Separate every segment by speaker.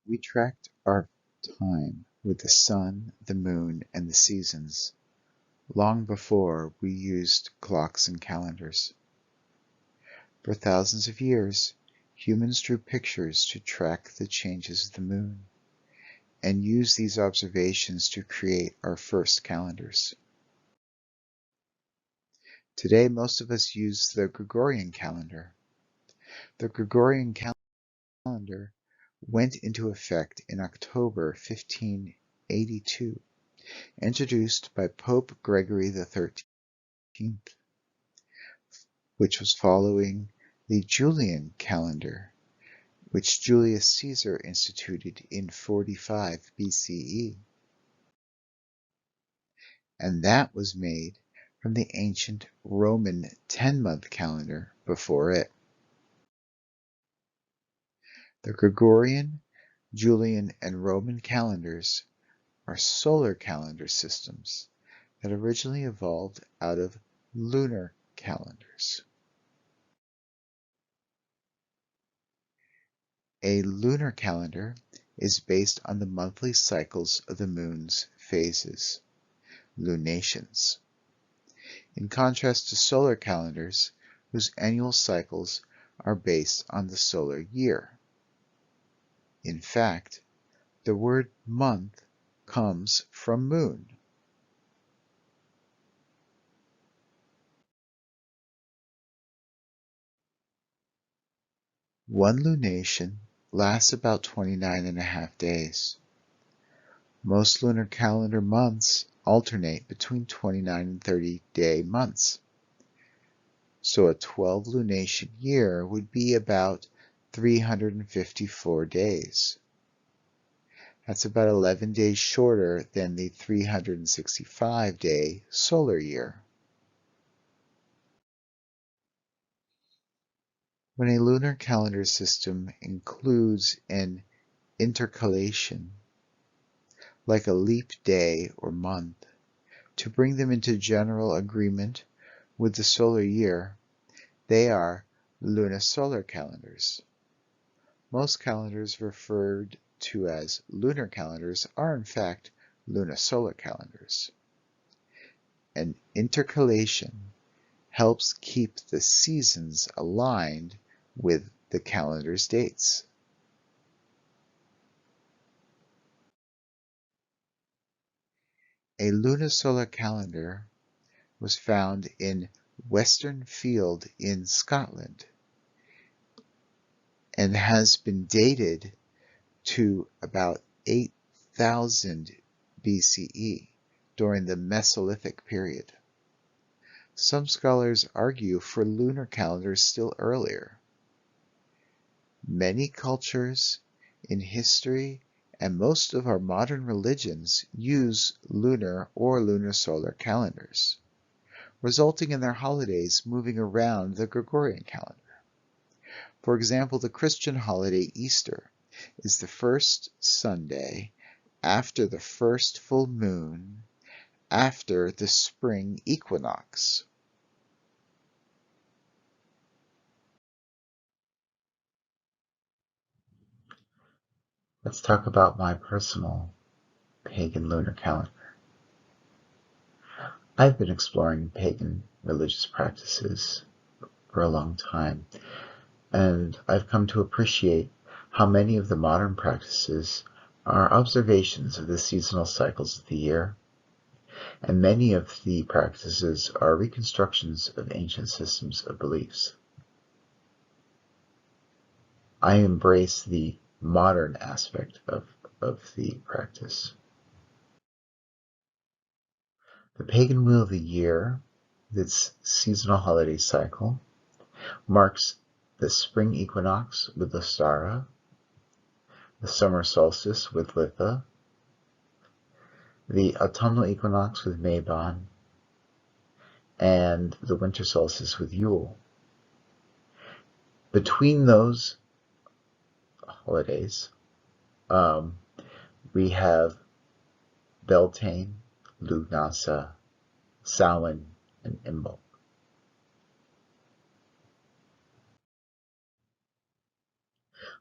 Speaker 1: We tracked our time with the sun, the moon, and the seasons long before we used clocks and calendars. For thousands of years, humans drew pictures to track the changes of the moon and used these observations to create our first calendars. Today, most of us use the Gregorian calendar. The Gregorian calendar went into effect in October 1582, introduced by Pope Gregory XIII, which was following the Julian calendar, which Julius Caesar instituted in 45 BCE. And that was made from the ancient Roman 10-month calendar before it. The Gregorian, Julian, and Roman calendars are solar calendar systems that originally evolved out of lunar calendars. A lunar calendar is based on the monthly cycles of the moon's phases, lunations, in contrast to solar calendars, whose annual cycles are based on the solar year. In fact, the word month comes from moon. One lunation lasts about 29.5 days. Most lunar calendar months alternate between 29 and 30-day months. So a 12 lunation year would be about 354 days. That's about 11 days shorter than the 365-day solar year. When a lunar calendar system includes an intercalation, like a leap day or month, to bring them into general agreement with the solar year, they are lunisolar calendars. Most calendars referred to as lunar calendars are in fact lunisolar calendars. An intercalation helps keep the seasons aligned with the calendar's dates. A lunisolar calendar was found in Westerfield in Scotland and has been dated to about 8,000 BCE during the Mesolithic period. Some scholars argue for lunar calendars still earlier. Many cultures in history and most of our modern religions use lunar or lunisolar calendars, resulting in their holidays moving around the Gregorian calendar. For example, the Christian holiday Easter is the first Sunday after the first full moon after the spring equinox. Let's talk about my personal pagan lunar calendar. I've been exploring pagan religious practices for a long time, and I've come to appreciate how many of the modern practices are observations of the seasonal cycles of the year, and many of the practices are reconstructions of ancient systems of beliefs. I embrace the modern aspect of the practice. The pagan wheel of the year, with its seasonal holiday cycle, marks the spring equinox with Ostara, the summer solstice with Litha, the autumnal equinox with Mabon, and the winter solstice with Yule. Between those holidays, we have Beltane, Lughnasadh, Samhain, and Imbolc.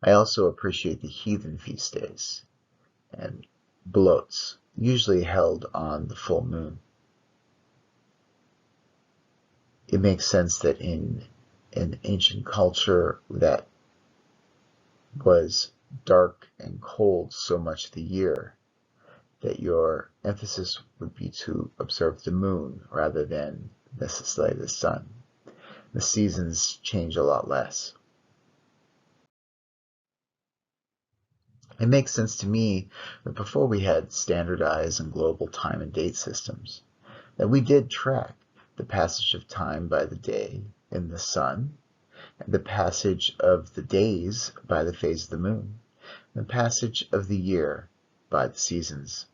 Speaker 1: I also appreciate the heathen feast days and bloats, usually held on the full moon. It makes sense that in an ancient culture that was dark and cold so much of the year, that your emphasis would be to observe the moon rather than necessarily the sun. The seasons change a lot less. It makes sense to me that before we had standardized and global time and date systems, that we did track the passage of time by the day in the sun, and the passage of the days by the phase of the moon, and the passage of the year by the seasons.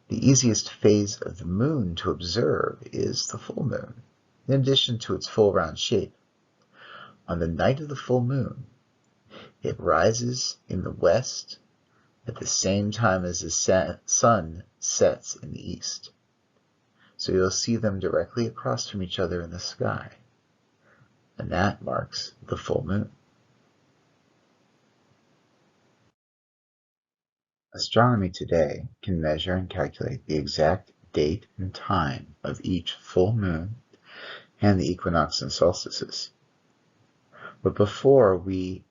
Speaker 1: The easiest phase of the moon to observe is the full moon, in addition to its full round shape. On the night of the full moon, it rises in the west at the same time as the sun sets in the east. So you'll see them directly across from each other in the sky, and that marks the full moon. Astronomy today can measure and calculate the exact date and time of each full moon and the equinox and solstices. But before we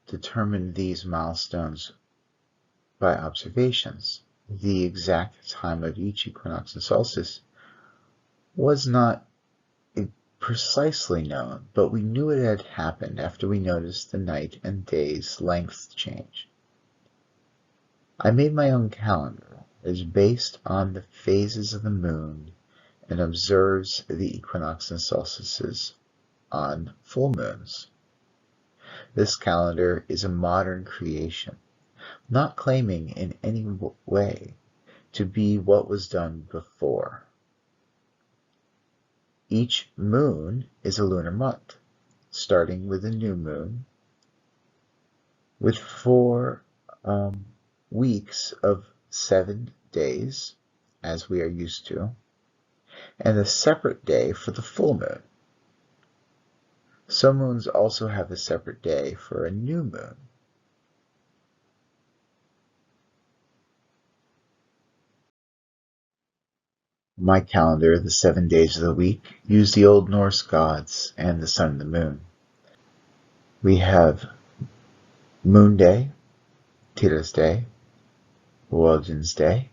Speaker 1: determined these milestones by observations, the exact time of each equinox and solstice was not precisely known, but we knew it had happened after we noticed the night and day's length change. I made my own calendar. It is based on the phases of the moon and observes the equinox and solstices on full moons. This calendar is a modern creation, not claiming in any way to be what was done before. Each moon is a lunar month, starting with a new moon, with 4 weeks of 7 days, as we are used to, and a separate day for the full moon. Some moons also have a separate day for a new moon. My calendar, the 7 days of the week, use the Old Norse gods and the sun and the moon. We have Moon Day, Tira's Day, Woden's Day,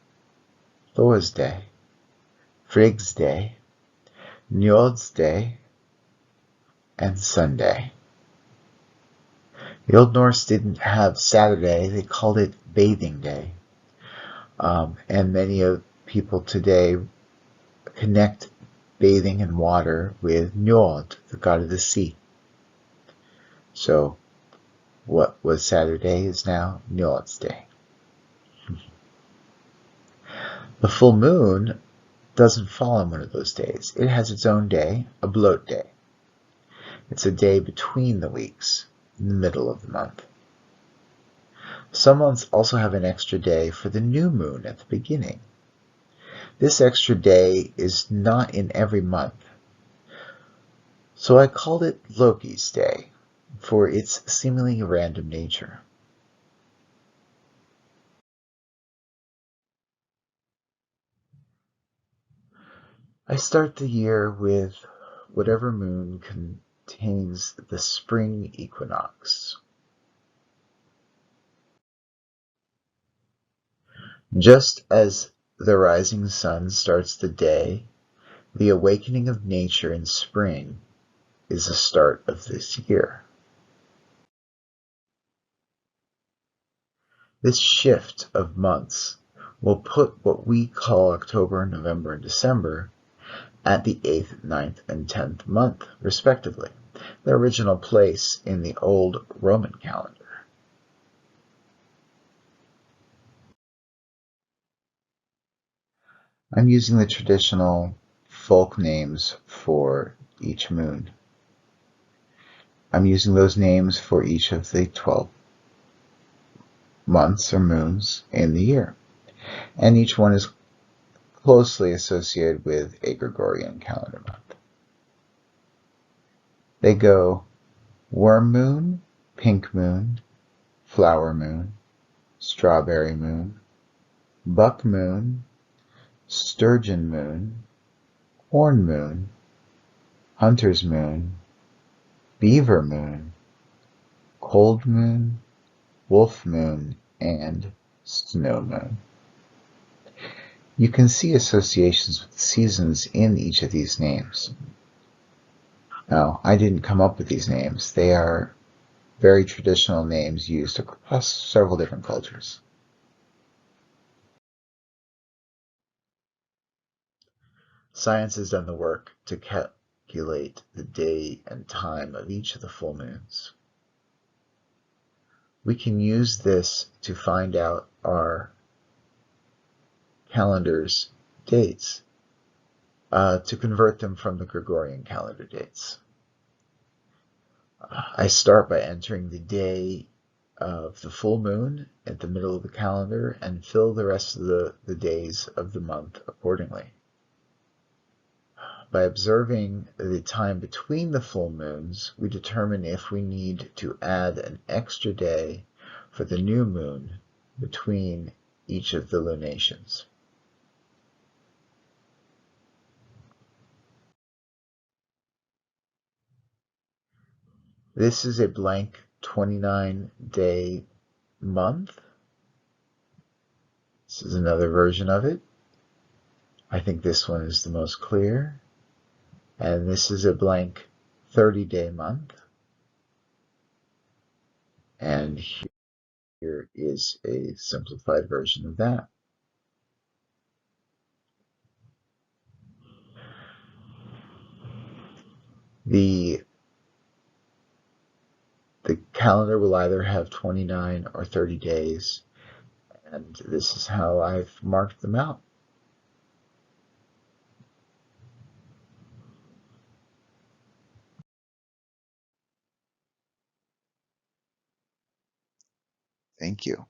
Speaker 1: Thor's Day, Frigg's Day, Njord's Day, and Sunday. The Old Norse didn't have Saturday, they called it Bathing Day. And many of people today connect bathing in water with Njord, the god of the sea. So what was Saturday is now Njord's Day. The full moon doesn't fall on one of those days. It has its own day, a bloat day. It's a day between the weeks, in the middle of the month. Some months also have an extra day for the new moon at the beginning. This extra day is not in every month, so I called it Loki's Day for its seemingly random nature. I start the year with whatever moon contains the spring equinox. Just as the rising sun starts the day, the awakening of nature in spring is the start of this year. This shift of months will put what we call October, November, and December at the 8th, 9th, and 10th month, respectively, their original place in the old Roman calendar. I'm using the traditional folk names for each moon. I'm using those names for each of the 12 months or moons in the year, and each one is closely associated with a Gregorian calendar month. They go worm moon, pink moon, flower moon, strawberry moon, buck moon, sturgeon moon, horn moon, hunter's moon, beaver moon, cold moon, wolf moon, and snow moon. You can see associations with seasons in each of these names. Now, I didn't come up with these names. They are very traditional names used across several different cultures. Science has done the work to calculate the day and time of each of the full moons. We can use this to find out our calendar's dates, to convert them from the Gregorian calendar dates. I start by entering the day of the full moon at the middle of the calendar and fill the rest of the days of the month accordingly. By observing the time between the full moons, we determine if we need to add an extra day for the new moon between each of the lunations. This is a blank 29-day month. This is another version of it. I think this one is the most clear. And this is a blank 30-day month. And here is a simplified version of that. The calendar will either have 29 or 30 days, and this is how I've marked them out. Thank you.